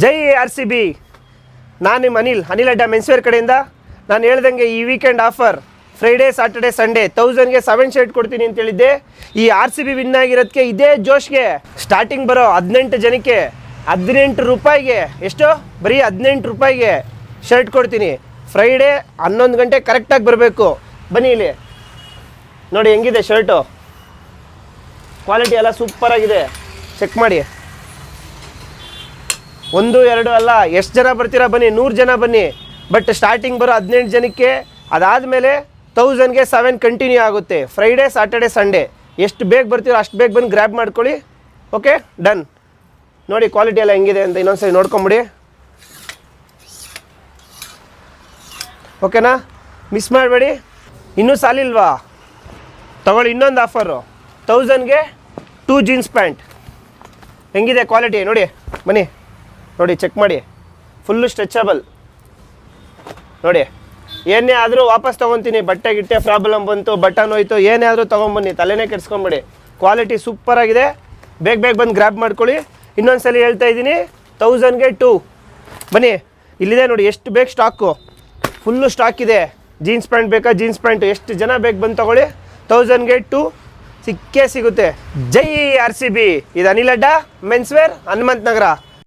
ಜೈ RCB. ನಾನು ನಿಮ್ಮ ಅನಿಲ್ ಅಡ್ಡ ಮೆನ್ಸ್ವೇರ್ ಕಡೆಯಿಂದ. ನಾನು ಹೇಳ್ದಂಗೆ ಈ weekend offer Friday Saturday Sunday 1000ಗೆ 7 ಶರ್ಟ್ ಕೊಡ್ತೀನಿ ಅಂತ ಹೇಳಿದ್ದೆ. ಈ RCB ವಿನ್ ಆಗಿರೋದಕ್ಕೆ ಇದೇ ಜೋಶ್ಗೆ ಸ್ಟಾರ್ಟಿಂಗ್ ಬರೋ 18 ಜನಕ್ಕೆ 18 ರೂಪಾಯಿಗೆ, ಎಷ್ಟು ಬರೀ 18 ರೂಪಾಯಿಗೆ ಶರ್ಟ್ ಕೊಡ್ತೀನಿ. ಫ್ರೈಡೇ 11 ಗಂಟೆ ಕರೆಕ್ಟಾಗಿ ಬರಬೇಕು. ಬನ್ನಿ ಇಲ್ಲಿ ನೋಡಿ ಹೆಂಗಿದೆ ಶರ್ಟು, ಕ್ವಾಲಿಟಿ ಎಲ್ಲ ಸೂಪರಾಗಿದೆ, ಚೆಕ್ ಮಾಡಿ. 1 2 ಅಲ್ಲ, ಎಷ್ಟು ಜನ ಬರ್ತೀರಾ ಬನ್ನಿ, 100 ಜನ ಬನ್ನಿ. ಬಟ್ ಸ್ಟಾರ್ಟಿಂಗ್ ಬರೋ 18 ಜನಕ್ಕೆ, ಅದಾದಮೇಲೆ 1000ಗೆ 7 ಕಂಟಿನ್ಯೂ ಆಗುತ್ತೆ. ಫ್ರೈಡೇ ಸಾಟರ್ಡೆ ಸಂಡೇ ಎಷ್ಟು ಬೇಗ ಬರ್ತೀರೋ ಅಷ್ಟು ಬೇಗ ಬಂದು ಗ್ರ್ಯಾಬ್ ಮಾಡ್ಕೊಳ್ಳಿ. Okay, done. ನೋಡಿ ಕ್ವಾಲಿಟಿ ಎಲ್ಲ ಹೆಂಗಿದೆ ಅಂತ ಇನ್ನೊಂದ್ಸರಿ ನೋಡ್ಕೊಂಬಿಡಿ. ಓಕೆನಾ, ಮಿಸ್ ಮಾಡಬೇಡಿ. ಇನ್ನೂ ಸಾಲಿಲ್ವಾ, ತಗೊಳ್ಳಿ ಇನ್ನೊಂದು ಆಫರು. 1000ಗೆ 2 jeans pant. ಹೆಂಗಿದೆ ಕ್ವಾಲಿಟಿ ನೋಡಿ, ಬನ್ನಿ ನೋಡಿ, ಚೆಕ್ ಮಾಡಿ. ಫುಲ್ಲು ಸ್ಟ್ರೆಚಬಲ್ ನೋಡಿ. ಏನೇ ಆದರೂ ವಾಪಸ್ ತೊಗೊತೀನಿ, ಬಟ್ಟೆ ಗಿಟ್ಟೆ ಪ್ರಾಬ್ಲಮ್ ಬಂತು, ಬಟನ್ ಹೋಯ್ತು, ಏನೇ ಆದರೂ ತೊಗೊಂಬನ್ನಿ, ತಲೆನೇ ಕೆಡ್ಸ್ಕೊಂಬೇಡಿ. ಕ್ವಾಲಿಟಿ ಸೂಪರಾಗಿದೆ, ಬೇಗ ಬೇಗ ಬಂದು ಗ್ರ್ಯಾಬ್ ಮಾಡ್ಕೊಳ್ಳಿ. ಇನ್ನೊಂದು ಸಲ ಹೇಳ್ತಾ ಇದ್ದೀನಿ, 1000ಗೆ 2. ಬನ್ನಿ, ಇಲ್ಲಿದೆ ನೋಡಿ ಎಷ್ಟು ಬೇಕು ಸ್ಟಾಕು, ಫುಲ್ಲು ಸ್ಟಾಕ್ ಇದೆ. ಜೀನ್ಸ್ ಪ್ಯಾಂಟ್ ಬೇಕಾ, ಜೀನ್ಸ್ ಪ್ಯಾಂಟು ಎಷ್ಟು ಜನ ಬೇಕು ಬಂದು ತೊಗೊಳ್ಳಿ. 1000ಗೆ 2 ಸಿಕ್ಕೇ ಸಿಗುತ್ತೆ. ಜೈ RCB. ಇದು ಅನಿಲ್ ಅಡ್ಡ ಮೆನ್ಸ್ವೇರ್, ಹನುಮಂತ ನಗರ.